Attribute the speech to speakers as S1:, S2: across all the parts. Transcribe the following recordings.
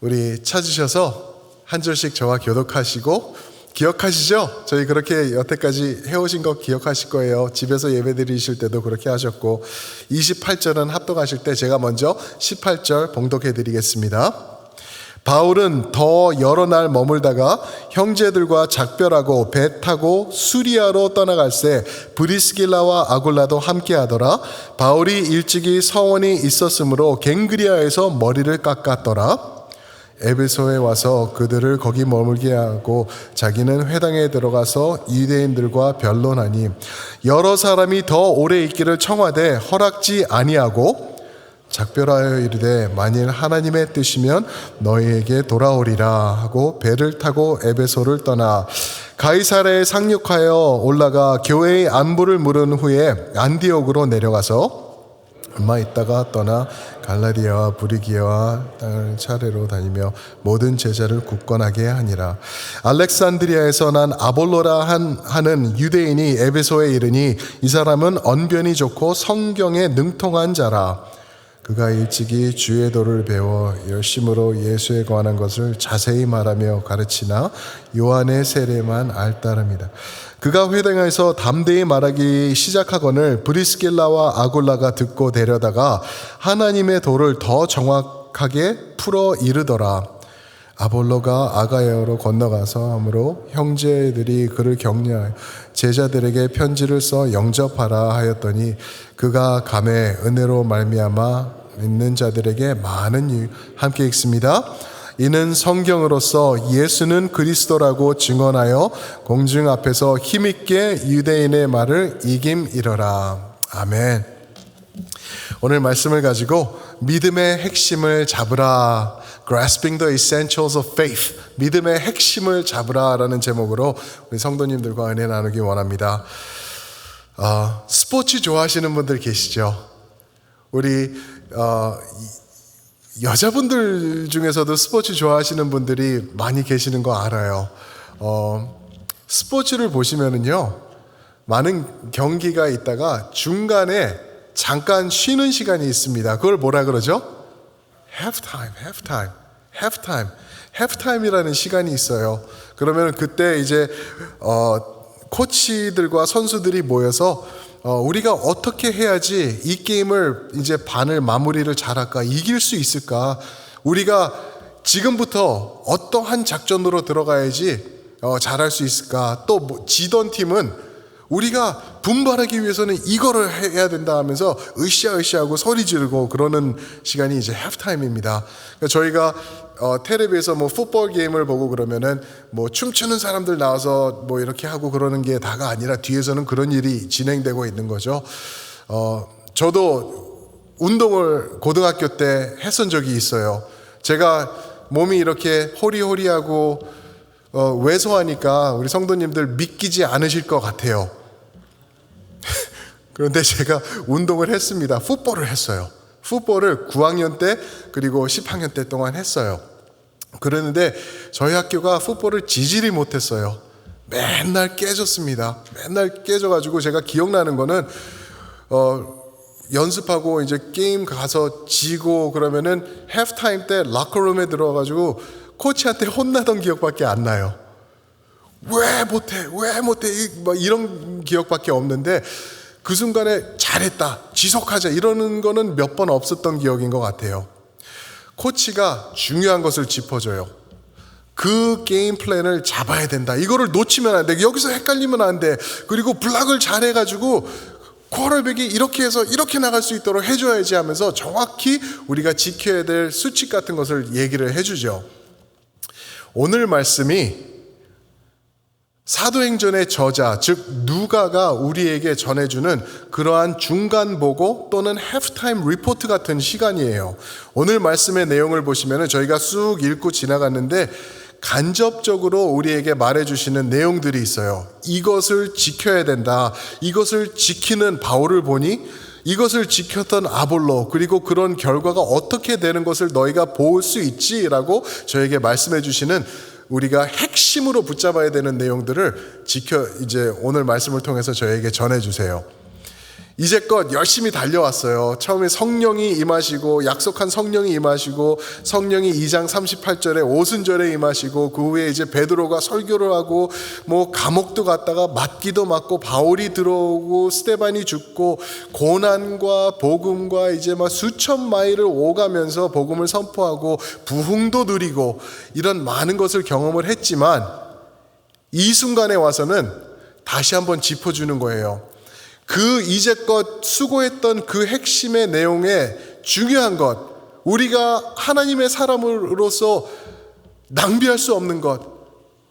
S1: 우리 찾으셔서 한 절씩 저와 교독하시고, 기억하시죠? 저희 그렇게 여태까지 해오신 거 기억하실 거예요. 집에서 예배 드리실 때도 그렇게 하셨고, 28절은 합독하실 때 제가 먼저 18절 봉독해 드리겠습니다. 바울은 더 여러 날 머물다가 형제들과 작별하고 배 타고 수리아로 떠나갈새 브리스길라와 아굴라도 함께하더라. 바울이 일찍이 서원이 있었으므로 갱그리아에서 머리를 깎았더라. 에베소에 와서 그들을 거기 머물게 하고 자기는 회당에 들어가서 유대인들과 변론하니 여러 사람이 더 오래 있기를 청하되 허락지 아니하고 작별하여 이르되 만일 하나님의 뜻이면 너희에게 돌아오리라 하고 배를 타고 에베소를 떠나 가이사랴에 상륙하여 올라가 교회의 안부를 물은 후에 안디옥으로 내려가서 얼마 있다가 떠나 갈라디아와 브리기아와 땅을 차례로 다니며 모든 제자를 굳건하게 하니라. 알렉산드리아에서 난 아볼로라 하는 유대인이 에베소에 이르니 이 사람은 언변이 좋고 성경에 능통한 자라. 그가 일찍이 주의 도를 배워 열심으로 예수에 관한 것을 자세히 말하며 가르치나 요한의 세례만 알따름이다. 그가 회당에서 담대히 말하기 시작하거늘 브리스길라와 아굴라가 듣고 데려다가 하나님의 도를 더 정확하게 풀어 이르더라. 아볼로가 아가야로 건너가서 하므로 형제들이 그를 격려하여 제자들에게 편지를 써 영접하라 하였더니 그가 감에 은혜로 말미암아 믿는 자들에게 많은 함께 읽습니다. 이는 성경으로서 예수는 그리스도라고 증언하여 공중 앞에서 힘있게 유대인의 말을 이김이러라. 아멘. 오늘 말씀을 가지고 믿음의 핵심을 잡으라, Grasping the Essentials of Faith, 믿음의 핵심을 잡으라 라는 제목으로 우리 성도님들과 은혜 나누기 원합니다. 스포츠 좋아하시는 분들 계시죠? 우리 여자분들 중에서도 스포츠 좋아하시는 분들이 많이 계시는 거 알아요. 스포츠를 보시면은요, 많은 경기가 있다가 중간에 잠깐 쉬는 시간이 있습니다. 그걸 뭐라 그러죠? halftime이라는 시간이 있어요. 그러면 그때 이제 코치들과 선수들이 모여서 우리가 어떻게 해야지 이 게임을 이제 반을 마무리를 잘할까, 이길 수 있을까, 우리가 지금부터 어떠한 작전으로 들어가야지 잘할 수 있을까, 또 지던 팀은 우리가 분발하기 위해서는 이거를 해야 된다 하면서 으쌰으쌰하고 소리 지르고 그러는 시간이 이제 halftime입니다. 그러니까 저희가 텔레비에서 뭐 풋볼 게임을 보고 그러면은 뭐 춤추는 사람들 나와서 뭐 이렇게 하고 그러는 게 다가 아니라 뒤에서는 그런 일이 진행되고 있는 거죠. 저도 운동을 고등학교 때 했던 적이 있어요. 제가 몸이 이렇게 호리호리하고 왜소하니까 우리 성도님들 믿기지 않으실 것 같아요. 그런데 제가 운동을 했습니다. 풋볼을 했어요. 풋볼을 9학년 때 그리고 10학년 때 동안 했어요. 그랬는데 저희 학교가 풋볼을 지지리 못했어요. 맨날 깨졌습니다. 맨날 깨져가지고 제가 기억나는 거는 연습하고 이제 게임 가서 지고 그러면은 halftime 때 로커룸에 들어가가지고 코치한테 혼나던 기억밖에 안 나요. 왜 못해 막 이런 기억밖에 없는데 그 순간에 잘했다, 지속하자 이러는 거는 몇 번 없었던 기억인 것 같아요. 코치가 중요한 것을 짚어줘요. 그 게임 플랜을 잡아야 된다, 이거를 놓치면 안 돼, 여기서 헷갈리면 안 돼, 그리고 블락을 잘해가지고 쿼터백이 이렇게 해서 이렇게 나갈 수 있도록 해줘야지 하면서 정확히 우리가 지켜야 될 수칙 같은 것을 얘기를 해주죠. 오늘 말씀이 사도행전의 저자, 즉 누가가 우리에게 전해주는 그러한 중간 보고 또는 halftime 리포트 같은 시간이에요. 오늘 말씀의 내용을 보시면 저희가 쑥 읽고 지나갔는데 간접적으로 우리에게 말해주시는 내용들이 있어요. 이것을 지켜야 된다, 이것을 지키는 바울을 보니 이것을 지켰던 아볼로, 그리고 그런 결과가 어떻게 되는 것을 너희가 볼 수 있지라고 저에게 말씀해 주시는, 우리가 핵심으로 붙잡아야 되는 내용들을 이제 오늘 말씀을 통해서 저에게 전해 주세요. 이제껏 열심히 달려왔어요. 처음에 성령이 임하시고 약속한 성령이 임하시고 성령이 2장 38절에 오순절에 임하시고 그 후에 이제 베드로가 설교를 하고 뭐 감옥도 갔다가 맞기도 맞고 바울이 들어오고 스데반이 죽고 고난과 복음과 이제 막 수천 마일을 오가면서 복음을 선포하고 부흥도 누리고 이런 많은 것을 경험을 했지만 이 순간에 와서는 다시 한번 짚어주는 거예요. 그 이제껏 수고했던 그 핵심의 내용에 중요한 것, 우리가 하나님의 사람으로서 낭비할 수 없는 것,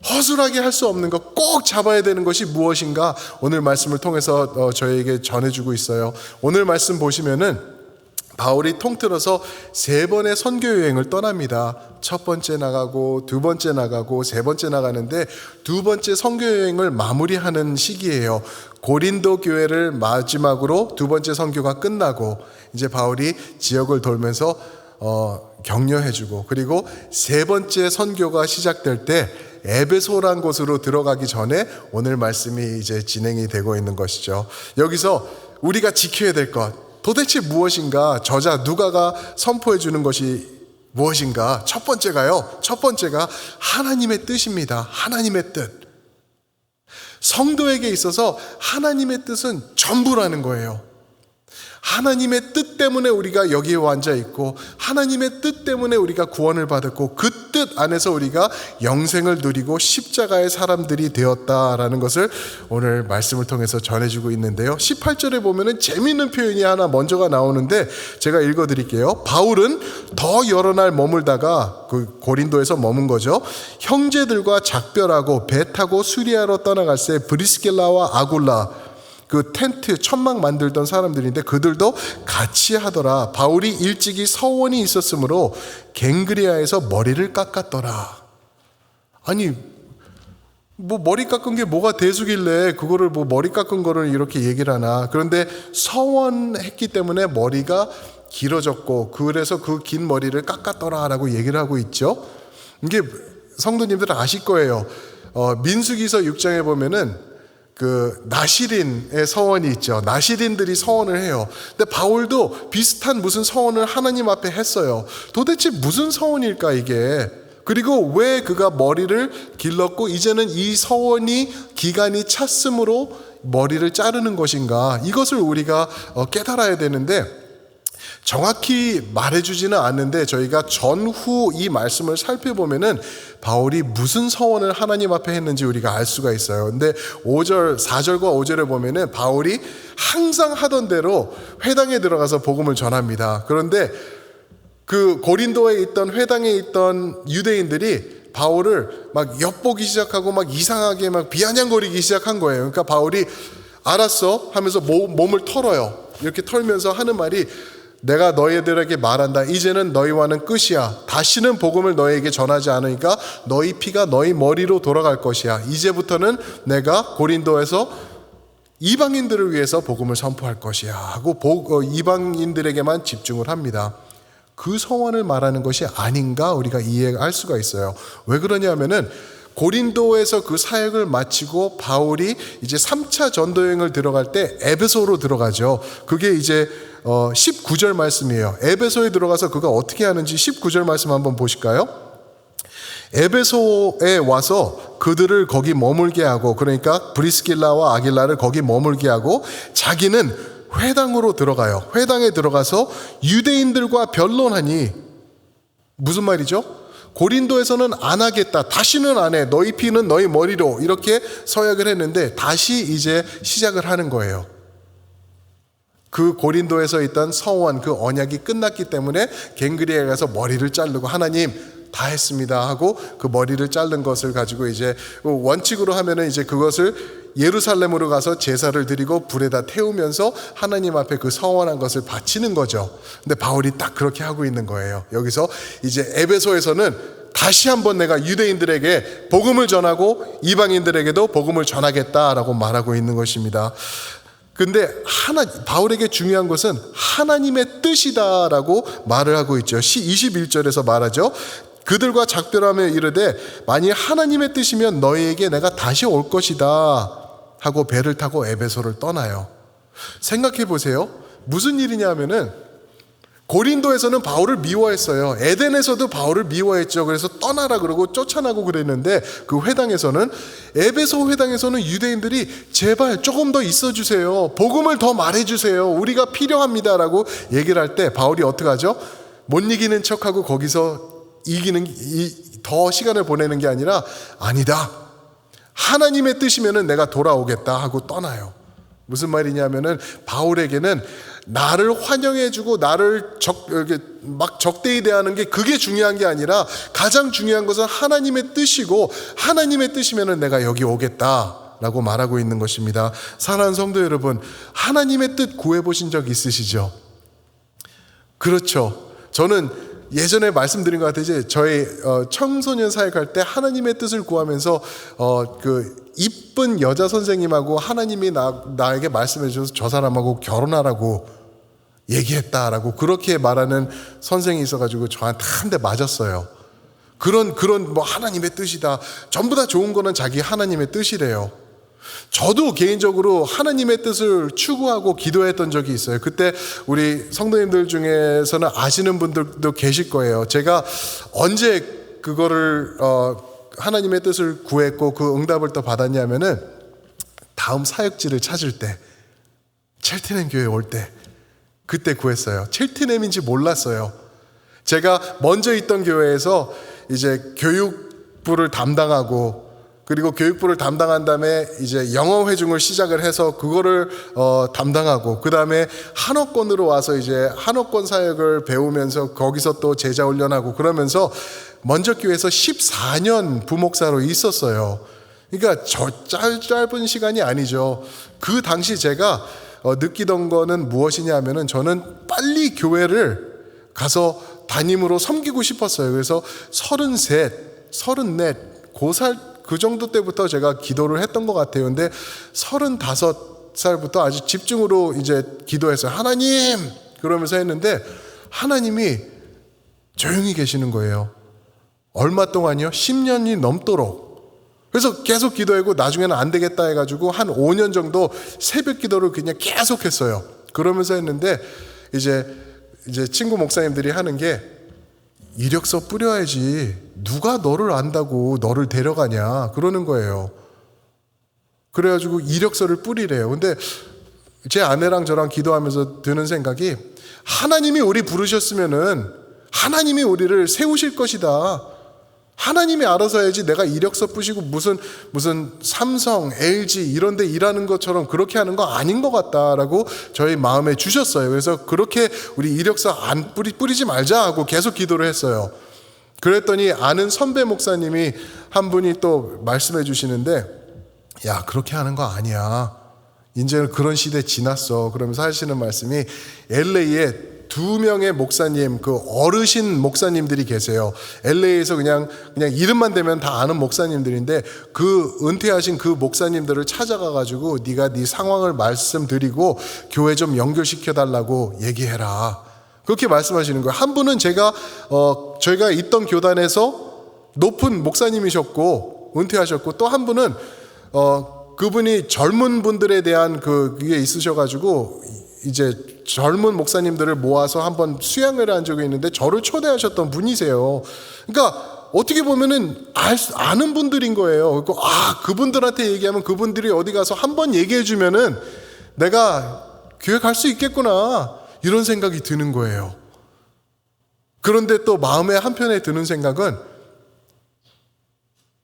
S1: 허술하게 할 수 없는 것, 꼭 잡아야 되는 것이 무엇인가 오늘 말씀을 통해서 저에게 전해주고 있어요. 오늘 말씀 보시면은 바울이 통틀어서 3번의 선교 여행을 떠납니다. 첫 번째 나가고 두 번째 나가고 세 번째 나가는데 두 번째 선교 여행을 마무리하는 시기예요. 고린도 교회를 마지막으로 두 번째 선교가 끝나고 이제 바울이 지역을 돌면서 격려해주고, 그리고 세 번째 선교가 시작될 때 에베소란 곳으로 들어가기 전에 오늘 말씀이 이제 진행이 되고 있는 것이죠. 여기서 우리가 지켜야 될 것, 도대체 무엇인가? 저자 누가가 선포해 주는 것이 무엇인가? 첫 번째가 하나님의 뜻입니다. 하나님의 뜻. 성도에게 있어서 하나님의 뜻은 전부라는 거예요. 하나님의 뜻 때문에 우리가 여기에 앉아 있고, 하나님의 뜻 때문에 우리가 구원을 받았고, 그 뜻 안에서 우리가 영생을 누리고 십자가의 사람들이 되었다라는 것을 오늘 말씀을 통해서 전해주고 있는데요. 18절에 보면은 재미있는 표현이 하나 먼저가 나오는데 제가 읽어드릴게요. 바울은 더 여러 날 머물다가 그 고린도에서 머문 거죠. 형제들과 작별하고 배 타고 수리아로 떠나갈새 브리스길라와 아굴라, 그 텐트 천막 만들던 사람들인데 그들도 같이 하더라. 바울이 일찍이 서원이 있었으므로 갱그리아에서 머리를 깎았더라. 아니 뭐 머리 깎은 게 뭐가 대수길래 그거를 뭐 머리 깎은 거를 이렇게 얘기를 하나. 그런데 서원했기 때문에 머리가 길어졌고 그래서 그 긴 머리를 깎았더라 라고 얘기를 하고 있죠. 이게 성도님들은 아실 거예요. 민수기서 6장에 보면은 그 나시린의 서원이 있죠. 나시린들이 서원을 해요. 근데 바울도 비슷한 무슨 서원을 하나님 앞에 했어요. 도대체 무슨 서원일까 이게? 그리고 왜 그가 머리를 길렀고 이제는 이 서원이 기간이 찼으므로 머리를 자르는 것인가? 이것을 우리가 깨달아야 되는데 정확히 말해주지는 않는데 저희가 전후 이 말씀을 살펴보면은 바울이 무슨 서원을 하나님 앞에 했는지 우리가 알 수가 있어요. 근데 4절과 5절에 보면은 바울이 항상 하던 대로 회당에 들어가서 복음을 전합니다. 그런데 그 고린도에 있던 회당에 있던 유대인들이 바울을 막 엿보기 시작하고 막 이상하게 막 비아냥거리기 시작한 거예요. 그러니까 바울이 알았어 하면서 몸을 털어요. 이렇게 털면서 하는 말이 내가 너희들에게 말한다. 이제는 너희와는 끝이야. 다시는 복음을 너희에게 전하지 않으니까 너희 피가 너희 머리로 돌아갈 것이야. 이제부터는 내가 고린도에서 이방인들을 위해서 복음을 선포할 것이야 하고 이방인들에게만 집중을 합니다. 그 서원을 말하는 것이 아닌가 우리가 이해할 수가 있어요. 왜 그러냐면은 고린도에서 그 사역을 마치고 바울이 이제 3차 전도여행을 들어갈 때 에베소로 들어가죠. 그게 이제 19절 말씀이에요. 에베소에 들어가서 그가 어떻게 하는지 19절 말씀 한번 보실까요? 에베소에 와서 그들을 거기 머물게 하고, 그러니까 브리스길라와 아길라를 거기 머물게 하고 자기는 회당으로 들어가요. 회당에 들어가서 유대인들과 변론하니, 무슨 말이죠? 고린도에서는 안 하겠다. 다시는 안 해. 너희 피는 너희 머리로. 이렇게 서약을 했는데 다시 이제 시작을 하는 거예요. 그 고린도에서 있던 서원, 그 언약이 끝났기 때문에 갱그리아에 가서 머리를 자르고 하나님 다 했습니다 하고 그 머리를 자른 것을 가지고 이제 원칙으로 하면은 이제 그것을 예루살렘으로 가서 제사를 드리고 불에다 태우면서 하나님 앞에 그 서원한 것을 바치는 거죠. 근데 바울이 딱 그렇게 하고 있는 거예요. 여기서 이제 에베소에서는 다시 한번 내가 유대인들에게 복음을 전하고 이방인들에게도 복음을 전하겠다라고 말하고 있는 것입니다. 근데 바울에게 중요한 것은 하나님의 뜻이다라고 말을 하고 있죠. 21절에서 말하죠. 그들과 작별하며 이르되 만일 하나님의 뜻이면 너희에게 내가 다시 올 것이다 하고 배를 타고 에베소를 떠나요. 생각해 보세요. 무슨 일이냐 하면은 고린도에서는 바울을 미워했어요. 에덴에서도 바울을 미워했죠. 그래서 떠나라 그러고 쫓아나고 그랬는데 그 회당에서는, 에베소 회당에서는 유대인들이 제발 조금 더 있어주세요. 복음을 더 말해주세요. 우리가 필요합니다라고 얘기를 할 때 바울이 어떻게 하죠? 못 이기는 척하고 거기서 더 시간을 보내는 게 아니라, 아니다, 하나님의 뜻이면은 내가 돌아오겠다 하고 떠나요. 무슨 말이냐면은 바울에게는 나를 환영해주고 나를 막 적대히 대하는 게 그게 중요한 게 아니라, 가장 중요한 것은 하나님의 뜻이고, 하나님의 뜻이면은 내가 여기 오겠다라고 말하고 있는 것입니다. 사랑하는 성도 여러분, 하나님의 뜻 구해보신 적 있으시죠? 그렇죠. 저는 예전에 말씀드린 것 같아요. 이제 저희 청소년 사역할 때 하나님의 뜻을 구하면서 그 이쁜 여자 선생님하고 하나님이 나에게 말씀해 주셔서 저 사람하고 결혼하라고 얘기했다라고 그렇게 말하는 선생이 있어가지고 저한테 한 대 맞았어요. 그런 뭐 하나님의 뜻이다. 전부 다 좋은 거는 자기 하나님의 뜻이래요. 저도 개인적으로 하나님의 뜻을 추구하고 기도했던 적이 있어요. 그때 우리 성도님들 중에서는 아시는 분들도 계실 거예요. 제가 언제 그거를 하나님의 뜻을 구했고 그 응답을 또 받았냐면은, 다음 사역지를 찾을 때, 첼티넴 교회 올 때 그때 구했어요. 첼티넴인지 몰랐어요. 제가 먼저 있던 교회에서 이제 교육부를 담당하고, 그리고 교육부를 담당한 다음에 이제 영어 회중을 시작을 해서 그거를 담당하고, 그 다음에 한옥권으로 와서 이제 한옥권 사역을 배우면서 거기서 또 제자 훈련하고 그러면서 먼저 교회에서 14년 부목사로 있었어요. 그러니까 짧은 시간이 아니죠. 그 당시 제가 느끼던 거는 무엇이냐 하면은, 저는 빨리 교회를 가서 담임으로 섬기고 싶었어요. 그래서 33, 34, 그 정도 때부터 제가 기도를 했던 것 같아요. 근데 35살부터 아주 집중으로 이제 기도했어요. 하나님! 그러면서 했는데 하나님이 조용히 계시는 거예요. 얼마 동안이요? 10년이 넘도록. 그래서 계속 기도하고 나중에는 안 되겠다 해가지고 한 5년 정도 새벽 기도를 그냥 계속 했어요. 그러면서 했는데 이제 친구 목사님들이 하는 게, 이력서 뿌려야지 누가 너를 안다고 너를 데려가냐 그러는 거예요. 그래가지고 이력서를 뿌리래요. 근데 제 아내랑 저랑 기도하면서 드는 생각이, 하나님이 우리 부르셨으면은 하나님이 우리를 세우실 것이다. 하나님이 알아서 해야지 내가 이력서 뿌시고 무슨 삼성, LG 이런 데 일하는 것처럼 그렇게 하는 거 아닌 것 같다라고 저희 마음에 주셨어요. 그래서 그렇게 우리 이력서 안 뿌리지 말자 하고 계속 기도를 했어요. 그랬더니 아는 선배 목사님이 한 분이 또 말씀해 주시는데, 야, 그렇게 하는 거 아니야. 이제는 그런 시대 지났어. 그러면서 하시는 말씀이, LA에 2명의 목사님, 그 어르신 목사님들이 계세요. LA에서 그냥 이름만 대면 다 아는 목사님들인데, 그 은퇴하신 그 목사님들을 찾아가가지고 네가 네 상황을 말씀드리고 교회 좀 연결시켜 달라고 얘기해라. 그렇게 말씀하시는 거예요. 한 분은 저희가 있던 교단에서 높은 목사님이셨고 은퇴하셨고, 또 한 분은 그분이 젊은 분들에 대한 그게 있으셔가지고 이제 젊은 목사님들을 모아서 한번 수양회를 한 적이 있는데 저를 초대하셨던 분이세요. 그러니까 어떻게 보면은 아는 분들인 거예요. 그분들한테 얘기하면 그분들이 어디 가서 한번 얘기해 주면은 내가 교회 갈 수 있겠구나, 이런 생각이 드는 거예요. 그런데 또 마음의 한편에 드는 생각은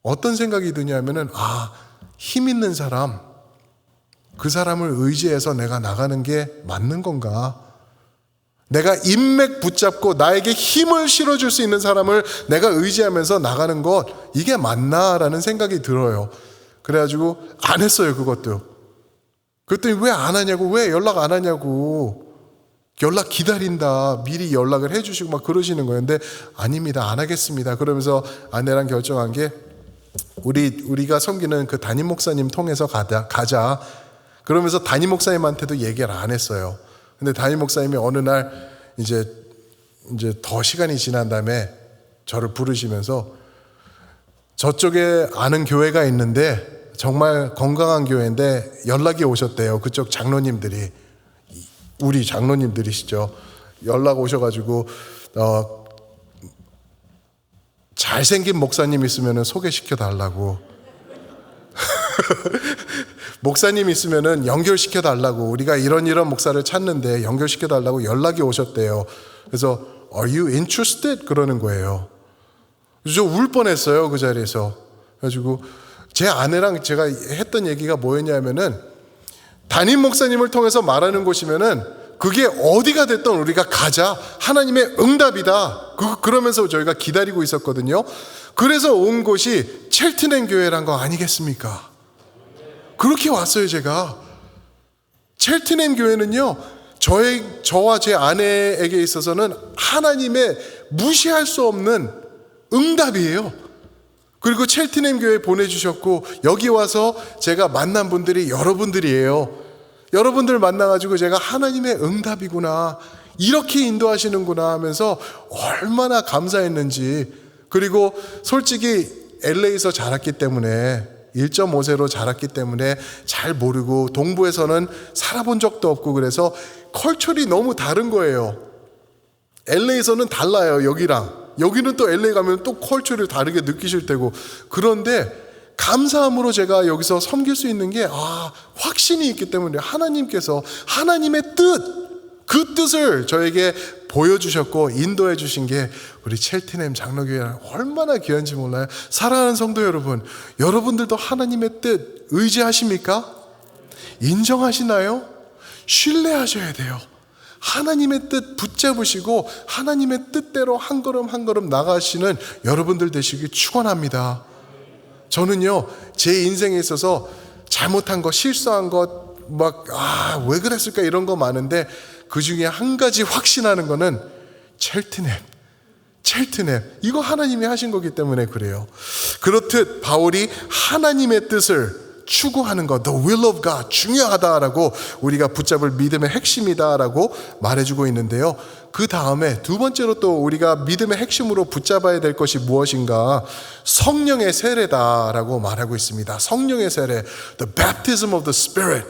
S1: 어떤 생각이 드냐면은, 힘 있는 사람, 그 사람을 의지해서 내가 나가는 게 맞는 건가? 내가 인맥 붙잡고 나에게 힘을 실어줄 수 있는 사람을 내가 의지하면서 나가는 것, 이게 맞나라는 생각이 들어요. 그래가지고 안 했어요, 그것도. 그랬더니 왜 안 하냐고, 왜 연락 안 하냐고, 연락 기다린다, 미리 연락을 해주시고 막 그러시는 거예요. 근데 아닙니다, 안 하겠습니다. 그러면서 아내랑 결정한 게, 우리가 섬기는 그 담임 목사님 통해서 가자. 그러면서 담임 목사님한테도 얘기를 안 했어요. 근데 담임 목사님이 어느 날 이제 더 시간이 지난 다음에 저를 부르시면서, 저쪽에 아는 교회가 있는데 정말 건강한 교회인데 연락이 오셨대요. 그쪽 장로님들이, 우리 장로님들이시죠. 연락 오셔가지고 잘생긴 목사님 있으면 소개시켜 달라고 목사님 있으면 연결시켜 달라고, 우리가 이런 목사를 찾는데 연결시켜 달라고 연락이 오셨대요. 그래서 Are you interested? 그러는 거예요. 저 울 뻔했어요, 그 자리에서. 그래가지고 제 아내랑 제가 했던 얘기가 뭐였냐면은, 담임 목사님을 통해서 말하는 곳이면은 그게 어디가 됐든 우리가 가자, 하나님의 응답이다. 그러면서 저희가 기다리고 있었거든요. 그래서 온 곳이 첼트넨 교회란 거 아니겠습니까? 그렇게 왔어요, 제가. 첼트넨 교회는요, 저와 제 아내에게 있어서는 하나님의 무시할 수 없는 응답이에요. 그리고 첼트넨 교회 보내주셨고, 여기 와서 제가 만난 분들이 여러분들이에요. 여러분들 만나가지고 제가 하나님의 응답이구나, 이렇게 인도하시는구나 하면서 얼마나 감사했는지. 그리고 솔직히 LA에서 자랐기 때문에, 1.5세로 자랐기 때문에 잘 모르고, 동부에서는 살아본 적도 없고, 그래서 컬처리 너무 다른 거예요. LA에서는 달라요, 여기랑. 여기는 또 LA 가면 또 컬처를 다르게 느끼실 테고. 그런데 감사함으로 제가 여기서 섬길 수 있는 게 확신이 있기 때문에, 하나님께서 하나님의 그 뜻을 저에게 보여주셨고 인도해 주신 게 우리 첼트넨 장로교회는 얼마나 귀한지 몰라요. 사랑하는 성도 여러분, 여러분들도 하나님의 뜻 의지하십니까? 인정하시나요? 신뢰하셔야 돼요. 하나님의 뜻 붙잡으시고 하나님의 뜻대로 한 걸음 한 걸음 나가시는 여러분들 되시길 축원합니다. 저는요, 제 인생에 있어서 잘못한 거, 실수한 것, 왜 그랬을까 이런 거 많은데, 그 중에 한 가지 확신하는 거는 첼트넨, 이거 하나님이 하신 거기 때문에 그래요. 그렇듯 바울이 하나님의 뜻을 추구하는 것, the will of God, 중요하다라고, 우리가 붙잡을 믿음의 핵심이다라고 말해주고 있는데요. 그 다음에 두 번째로 또 우리가 믿음의 핵심으로 붙잡아야 될 것이 무엇인가? 성령의 세례다라고 말하고 있습니다. 성령의 세례, the baptism of the Spirit.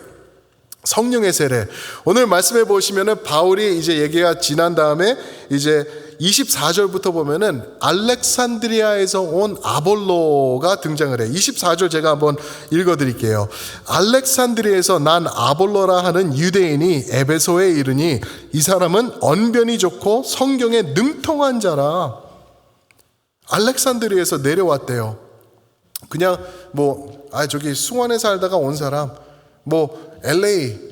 S1: 성령의 세례. 오늘 말씀해 보시면은 바울이 이제 얘기가 지난 다음에 이제 24절부터 보면은 알렉산드리아에서 온 아볼로가 등장을 해요. 24절 제가 한번 읽어 드릴게요. 알렉산드리아에서 난 아볼로라 하는 유대인이 에베소에 이르니 이 사람은 언변이 좋고 성경에 능통한 자라. 알렉산드리아에서 내려왔대요. 그냥 저기 수원에 살다가 온 사람, LA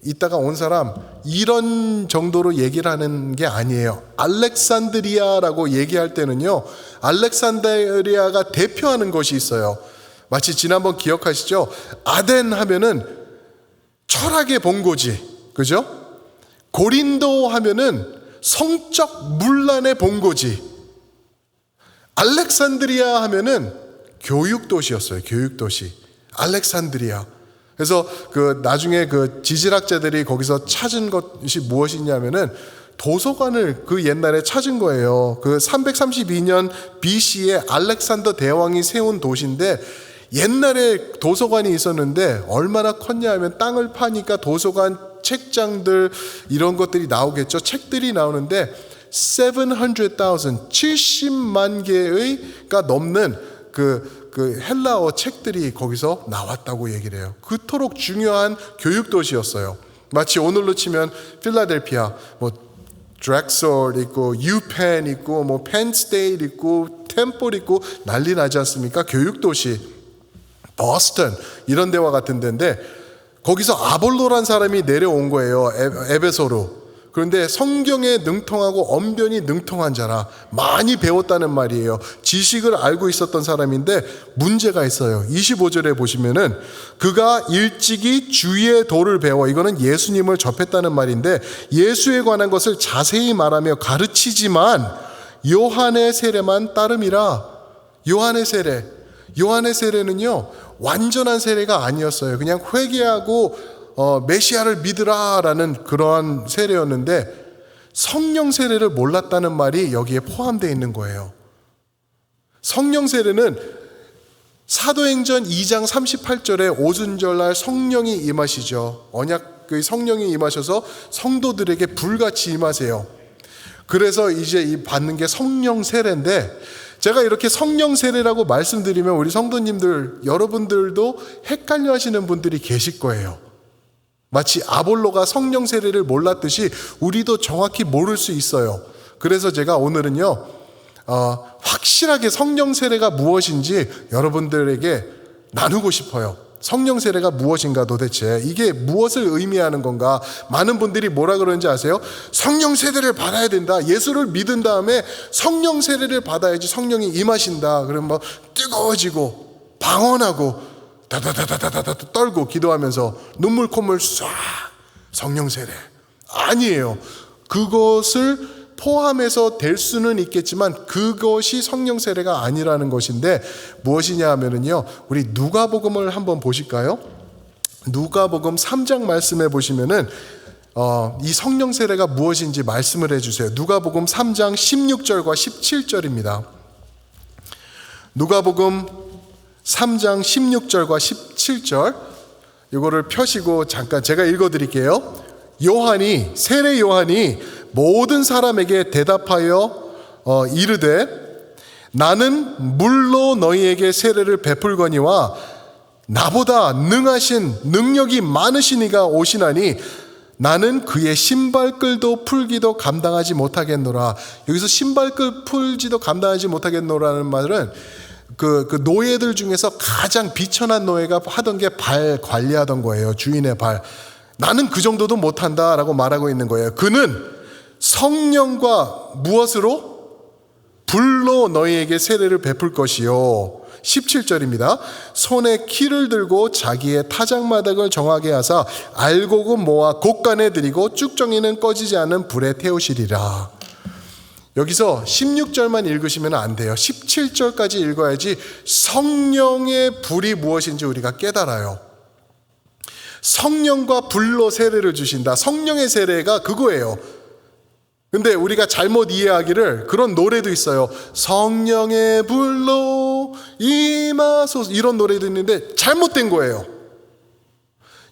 S1: 있다가 온 사람, 이런 정도로 얘기를 하는 게 아니에요. 알렉산드리아라고 얘기할 때는요, 알렉산드리아가 대표하는 것이 있어요. 마치 지난번 기억하시죠? 아덴 하면은 철학의 본고지, 그죠? 고린도 하면은 성적 문란의 본고지. 알렉산드리아 하면은 교육도시였어요. 교육도시. 알렉산드리아. 그래서 나중에 지질학자들이 거기서 찾은 것이 무엇이냐면은 도서관을 옛날에 찾은 거예요. 332년 BC에 알렉산더 대왕이 세운 도시인데, 옛날에 도서관이 있었는데 얼마나 컸냐 하면, 땅을 파니까 도서관 책장들 이런 것들이 나오겠죠. 책들이 나오는데 70만 개가 넘는 헬라어 책들이 거기서 나왔다고 얘기를 해요. 그토록 중요한 교육 도시였어요. 마치 오늘로 치면 필라델피아, 드렉솔 있고, 유펜 있고, 펜스테이트 있고, 템플 있고, 난리 나지 않습니까? 교육 도시. 버스턴 이런 데와 같은 데인데, 거기서 아볼로란 사람이 내려온 거예요. 에베소로. 그런데 성경에 능통하고 언변이 능통한 자라, 많이 배웠다는 말이에요. 지식을 알고 있었던 사람인데 문제가 있어요. 25절에 보시면은 그가 일찍이 주의 도를 배워, 이거는 예수님을 접했다는 말인데, 예수에 관한 것을 자세히 말하며 가르치지만 요한의 세례만 따름이라. 요한의 세례는요 완전한 세례가 아니었어요. 그냥 회개하고 메시아를 믿으라라는 그러한 세례였는데, 성령 세례를 몰랐다는 말이 여기에 포함되어 있는 거예요. 성령 세례는 사도행전 2장 38절에 오순절날 성령이 임하시죠. 언약의 성령이 임하셔서 성도들에게 불같이 임하세요. 그래서 이제 이 받는 게 성령 세례인데, 제가 이렇게 성령 세례라고 말씀드리면 우리 성도님들 여러분들도 헷갈려 하시는 분들이 계실 거예요. 마치 아볼로가 성령 세례를 몰랐듯이 우리도 정확히 모를 수 있어요. 그래서 제가 오늘은요 확실하게 성령 세례가 무엇인지 여러분들에게 나누고 싶어요. 성령 세례가 무엇인가, 도대체 이게 무엇을 의미하는 건가? 많은 분들이 뭐라 그러는지 아세요? 성령 세례를 받아야 된다. 예수를 믿은 다음에 성령 세례를 받아야지 성령이 임하신다. 그러면 뭐 뜨거워지고 방언하고 다다다다다다 떨고 기도하면서 눈물 콧물 쏴. 성령 세례 아니에요. 그것을 포함해서 될 수는 있겠지만 그것이 성령 세례가 아니라는 것인데, 무엇이냐 하면은요, 우리 누가복음을 한번 보실까요? 누가복음 3장 말씀해 보시면은 이 성령 세례가 무엇인지 말씀을 해주세요. 누가복음 3장 16절과 17절입니다. 누가복음 3장 16절과 17절, 이거를 펴시고 잠깐 제가 읽어드릴게요. 세례 요한이 모든 사람에게 대답하여 이르되, 나는 물로 너희에게 세례를 베풀거니와 나보다 능하신 능력이 많으신 이가 오시나니 나는 그의 신발끌도 풀기도 감당하지 못하겠노라. 여기서 신발끌 풀지도 감당하지 못하겠노라는 말은 그 노예들 중에서 가장 비천한 노예가 하던 게 발 관리하던 거예요. 주인의 발. 나는 그 정도도 못한다라고 말하고 있는 거예요. 그는 성령과 무엇으로? 불로 너희에게 세례를 베풀 것이요. 17절입니다. 손에 키를 들고 자기의 타작마당을 정하게 하사 알곡은 모아 곡간에 들이고 쭉정이는 꺼지지 않는 불에 태우시리라. 여기서 16절만 읽으시면 안 돼요. 17절까지 읽어야지 성령의 불이 무엇인지 우리가 깨달아요. 성령과 불로 세례를 주신다. 성령의 세례가 그거예요. 근데 우리가 잘못 이해하기를, 그런 노래도 있어요. 성령의 불로 임하소서, 이런 노래도 있는데 잘못된 거예요.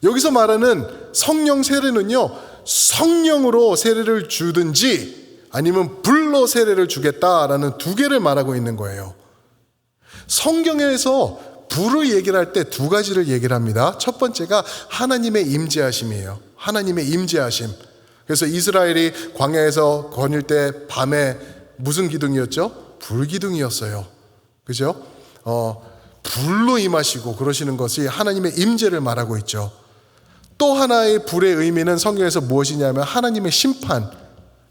S1: 여기서 말하는 성령 세례는요, 성령으로 세례를 주든지 아니면 불로 세례를 주겠다라는 두 개를 말하고 있는 거예요. 성경에서 불을 얘기를 할 때 두 가지를 얘기를 합니다. 첫 번째가 하나님의 임재하심이에요. 하나님의 임재하심. 그래서 이스라엘이 광야에서 거닐 때 밤에 무슨 기둥이었죠? 불기둥이었어요. 그죠? 불로 임하시고 그러시는 것이 하나님의 임재를 말하고 있죠. 또 하나의 불의 의미는 성경에서 무엇이냐면 하나님의 심판,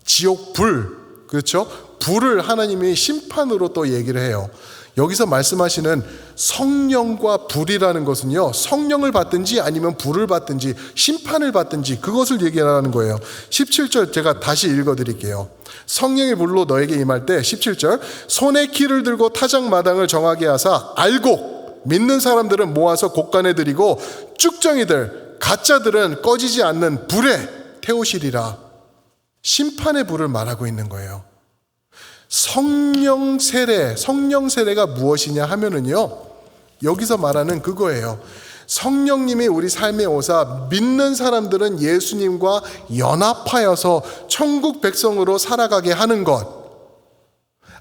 S1: 지옥 불, 그렇죠? 불을 하나님이 심판으로 또 얘기를 해요. 여기서 말씀하시는 성령과 불이라는 것은요, 성령을 받든지 아니면 불을 받든지 심판을 받든지 그것을 얘기하는 거예요. 17절 제가 다시 읽어드릴게요. 성령의 불로 너에게 임할 때 17절, 손에 키를 들고 타작마당을 정하게 하사 알곡, 믿는 사람들은 모아서 곡간에 들이고 쭉정이들, 가짜들은 꺼지지 않는 불에 태우시리라. 심판의 불을 말하고 있는 거예요. 성령 세례가 무엇이냐 하면은요, 여기서 말하는 그거예요. 성령님이 우리 삶에 오사 믿는 사람들은 예수님과 연합하여서 천국 백성으로 살아가게 하는 것,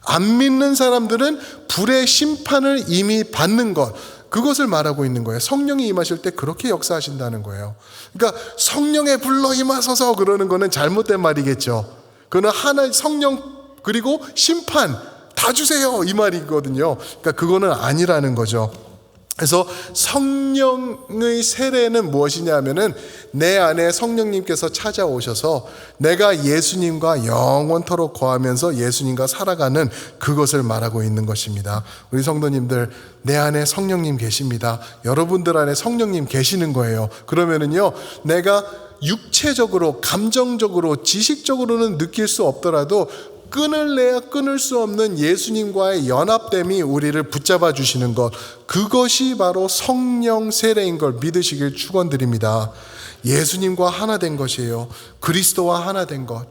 S1: 안 믿는 사람들은 불의 심판을 이미 받는 것, 그것을 말하고 있는 거예요. 성령이 임하실 때 그렇게 역사하신다는 거예요. 그러니까 성령의 불로 임하소서 그러는 거는 잘못된 말이겠죠. 그는 하나의 성령 그리고 심판 다 주세요 이 말이거든요. 그러니까 그거는 아니라는 거죠. 그래서 성령의 세례는 무엇이냐 하면은 내 안에 성령님께서 찾아오셔서 내가 예수님과 영원토록 거하면서 예수님과 살아가는 그것을 말하고 있는 것입니다. 우리 성도님들, 내 안에 성령님 계십니다. 여러분들 안에 성령님 계시는 거예요. 그러면은요, 내가 육체적으로, 감정적으로, 지식적으로는 느낄 수 없더라도 끊을래야 끊을 수 없는 예수님과의 연합됨이 우리를 붙잡아 주시는 것, 그것이 바로 성령 세례인 걸 믿으시길 축원드립니다. 예수님과 하나 된 것이에요. 그리스도와 하나 된 것.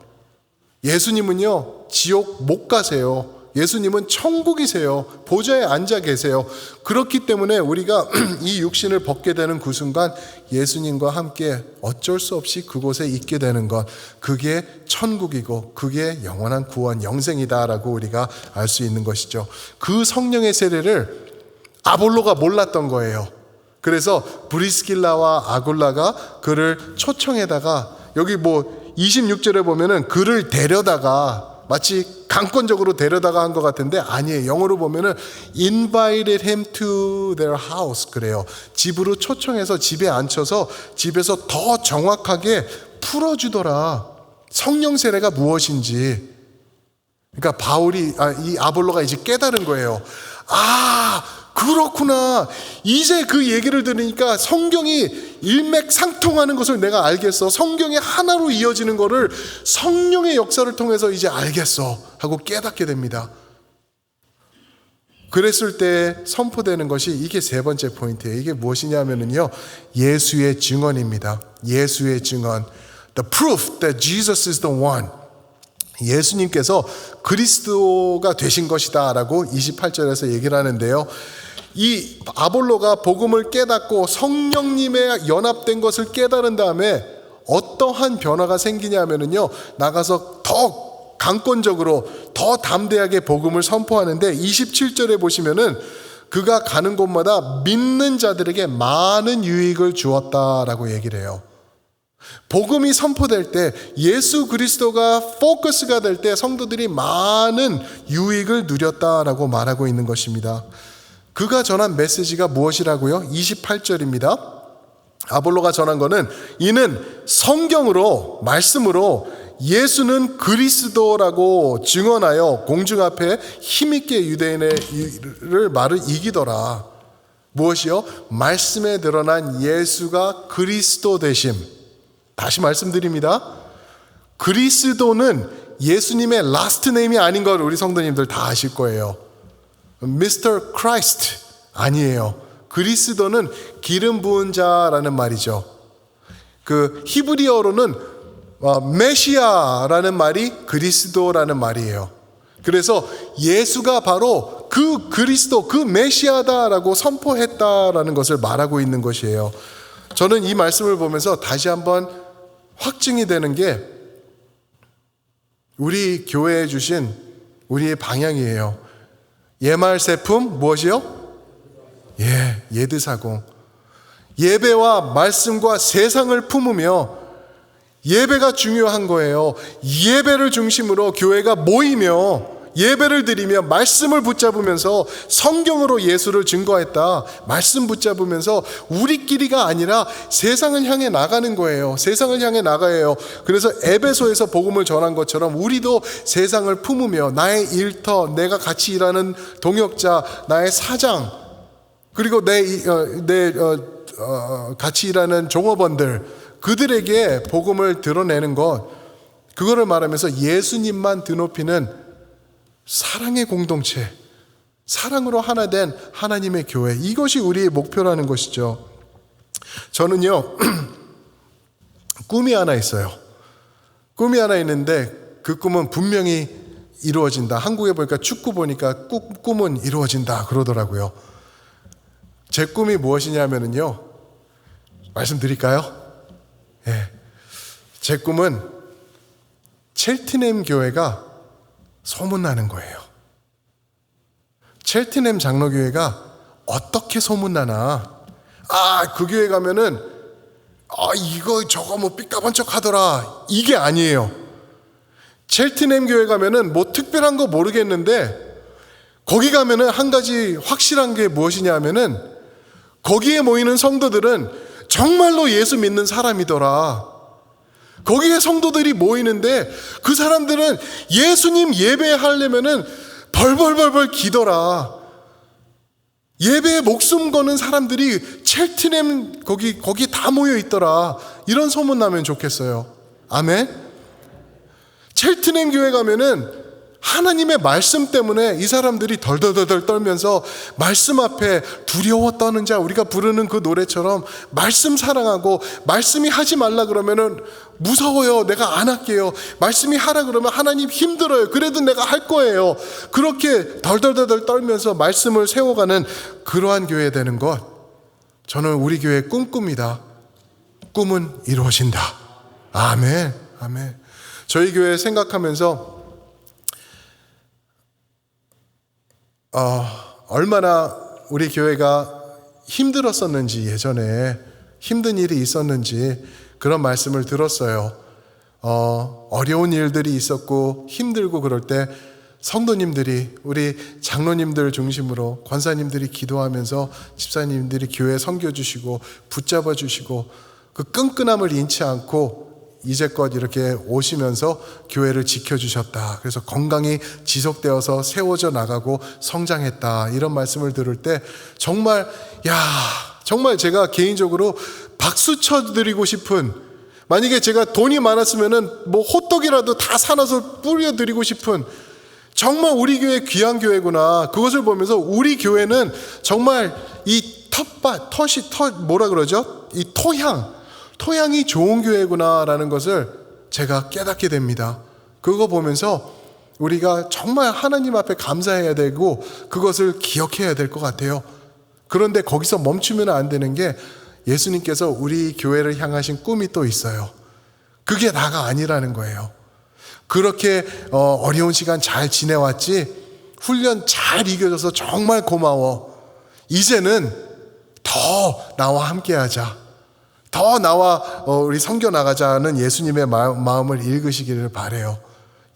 S1: 예수님은요, 지옥 못 가세요. 예수님은 천국이세요. 보좌에 앉아 계세요. 그렇기 때문에 우리가 이 육신을 벗게 되는 그 순간 예수님과 함께 어쩔 수 없이 그곳에 있게 되는 것, 그게 천국이고 그게 영원한 구원, 영생이다라고 우리가 알 수 있는 것이죠. 그 성령의 세례를 아볼로가 몰랐던 거예요. 그래서 브리스길라와 아굴라가 그를 초청해다가, 여기 26절에 보면은 그를 데려다가 마치 강권적으로 데려다가 한 것 같은데 아니에요. 영어로 보면은 invited him to their house 그래요. 집으로 초청해서 집에 앉혀서 집에서 더 정확하게 풀어주더라. 성령 세례가 무엇인지. 그러니까 이 아볼로가 이제 깨달은 거예요. 그렇구나. 이제 그 얘기를 들으니까 성경이 일맥상통하는 것을 내가 알겠어. 성경이 하나로 이어지는 것을 성령의 역사를 통해서 이제 알겠어 하고 깨닫게 됩니다. 그랬을 때 선포되는 것이, 이게 세 번째 포인트예요. 이게 무엇이냐면요, 예수의 증언입니다. 예수의 증언. The proof that Jesus is the one. 예수님께서 그리스도가 되신 것이다 라고 28절에서 얘기를 하는데요, 이 아볼로가 복음을 깨닫고 성령님의 연합된 것을 깨달은 다음에 어떠한 변화가 생기냐면요, 나가서 더 강권적으로 더 담대하게 복음을 선포하는데, 27절에 보시면은 그가 가는 곳마다 믿는 자들에게 많은 유익을 주었다라고 얘기를 해요. 복음이 선포될 때, 예수 그리스도가 포커스가 될 때 성도들이 많은 유익을 누렸다라고 말하고 있는 것입니다. 그가 전한 메시지가 무엇이라고요? 28절입니다. 아볼로가 전한 것은, 이는 성경으로, 말씀으로 예수는 그리스도라고 증언하여 공중 앞에 힘있게 유대인의 말을 이기더라. 무엇이요? 말씀에 드러난 예수가 그리스도 되심. 다시 말씀드립니다. 그리스도는 예수님의 라스트 네임이 아닌 걸 우리 성도님들 다 아실 거예요. Mr. Christ 아니에요. 그리스도는 기름 부은 자라는 말이죠. 그 히브리어로는 메시아라는 말이 그리스도라는 말이에요. 그래서 예수가 바로 그 그리스도, 그 메시아다라고 선포했다라는 것을 말하고 있는 것이에요. 저는 이 말씀을 보면서 다시 한번 확증이 되는 게, 우리 교회에 주신 우리의 방향이에요. 예말세품 무엇이요? 예드사공. 예배와 말씀과 세상을 품으며, 예배가 중요한 거예요. 예배를 중심으로 교회가 모이며 예배를 드리며 말씀을 붙잡으면서 성경으로 예수를 증거했다. 말씀 붙잡으면서 우리끼리가 아니라 세상을 향해 나가는 거예요. 세상을 향해 나가요. 그래서 에베소에서 복음을 전한 것처럼 우리도 세상을 품으며 나의 일터, 내가 같이 일하는 동역자, 나의 사장, 그리고 같이 일하는 종업원들, 그들에게 복음을 드러내는 것, 그거를 말하면서 예수님만 드높이는 사랑의 공동체, 사랑으로 하나 된 하나님의 교회, 이것이 우리의 목표라는 것이죠. 저는요 꿈이 하나 있어요. 꿈이 하나 있는데 그 꿈은 분명히 이루어진다. 한국에 보니까 축구 보니까 꿈은 이루어진다 그러더라고요. 제 꿈이 무엇이냐면요, 말씀드릴까요? 제 꿈은 첼트넘 교회가 소문나는 거예요. 첼트넘 장로교회가 어떻게 소문나나? 그 교회 가면은 이거 저거 뭐 삐까번쩍 하더라, 이게 아니에요. 첼트넘 교회 가면은 뭐 특별한 거 모르겠는데, 거기 가면은 한 가지 확실한 게 무엇이냐 하면은, 거기에 모이는 성도들은 정말로 예수 믿는 사람이더라. 거기에 성도들이 모이는데 그 사람들은 예수님 예배하려면은 벌벌벌벌 기더라. 예배에 목숨 거는 사람들이 첼트넘 거기 다 모여 있더라. 이런 소문 나면 좋겠어요. 아멘. 첼트넘 교회 가면은 하나님의 말씀 때문에 이 사람들이 덜덜덜 떨면서 말씀 앞에 두려워 떠는 자, 우리가 부르는 그 노래처럼 말씀 사랑하고, 말씀이 하지 말라 그러면은 무서워요, 내가 안 할게요. 말씀이 하라 그러면 하나님 힘들어요, 그래도 내가 할 거예요. 그렇게 덜덜덜 떨면서 말씀을 세워가는 그러한 교회 되는 것, 저는 우리 교회의 꿈꿉니다. 꿈은 이루어진다. 아멘. 아멘. 저희 교회 생각하면서 얼마나 우리 교회가 힘들었었는지, 예전에 힘든 일이 있었는지 그런 말씀을 들었어요. 어려운 일들이 있었고 힘들고 그럴 때 성도님들이, 우리 장로님들 중심으로 권사님들이 기도하면서 집사님들이 교회 섬겨주시고 붙잡아 주시고 그 끈끈함을 잃지 않고 이제껏 이렇게 오시면서 교회를 지켜주셨다. 그래서 건강이 지속되어서 세워져 나가고 성장했다. 이런 말씀을 들을 때 정말 정말 제가 개인적으로 박수 쳐드리고 싶은, 만약에 제가 돈이 많았으면은 뭐 호떡이라도 다 사놔서 뿌려드리고 싶은, 정말 우리 교회 귀한 교회구나. 그것을 보면서 우리 교회는 정말 이 토양이 좋은 교회구나라는 것을 제가 깨닫게 됩니다. 그거 보면서 우리가 정말 하나님 앞에 감사해야 되고 그것을 기억해야 될 것 같아요. 그런데 거기서 멈추면 안 되는 게, 예수님께서 우리 교회를 향하신 꿈이 또 있어요. 그게 나가 아니라는 거예요. 그렇게 어려운 시간 잘 지내왔지, 훈련 잘 이겨줘서 정말 고마워. 이제는 더 나와 함께하자, 더 나와 우리 섬겨 나가자는 예수님의 마음을 읽으시기를 바라요.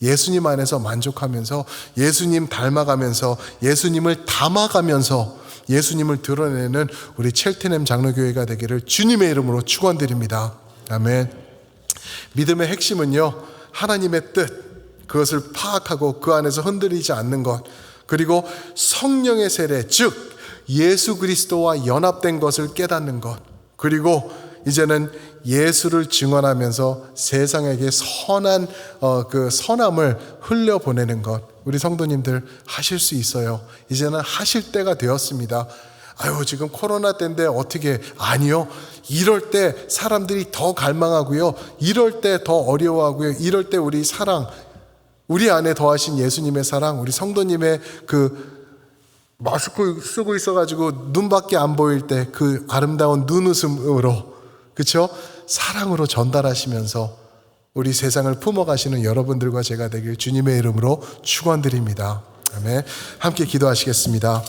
S1: 예수님 안에서 만족하면서, 예수님 닮아가면서, 예수님을 담아가면서 예수님을 드러내는 우리 첼트넴 장로교회가 되기를 주님의 이름으로 축원드립니다. 아멘. 믿음의 핵심은요, 하나님의 뜻, 그것을 파악하고 그 안에서 흔들리지 않는 것, 그리고 성령의 세례, 즉 예수 그리스도와 연합된 것을 깨닫는 것, 그리고 이제는 예수를 증언하면서 세상에게 선한 그 선함을 흘려보내는 것, 우리 성도님들 하실 수 있어요. 이제는 하실 때가 되었습니다. 지금 코로나 때인데 어떻게? 아니요. 이럴 때 사람들이 더 갈망하고요, 이럴 때 더 어려워하고요, 이럴 때 우리 사랑, 우리 안에 더하신 예수님의 사랑, 우리 성도님의 그 마스크 쓰고 있어가지고 눈밖에 안 보일 때 그 아름다운 눈웃음으로, 그렇죠? 사랑으로 전달하시면서 우리 세상을 품어가시는 여러분들과 제가 되길 주님의 이름으로 축원드립니다. 아멘. 함께 기도하시겠습니다.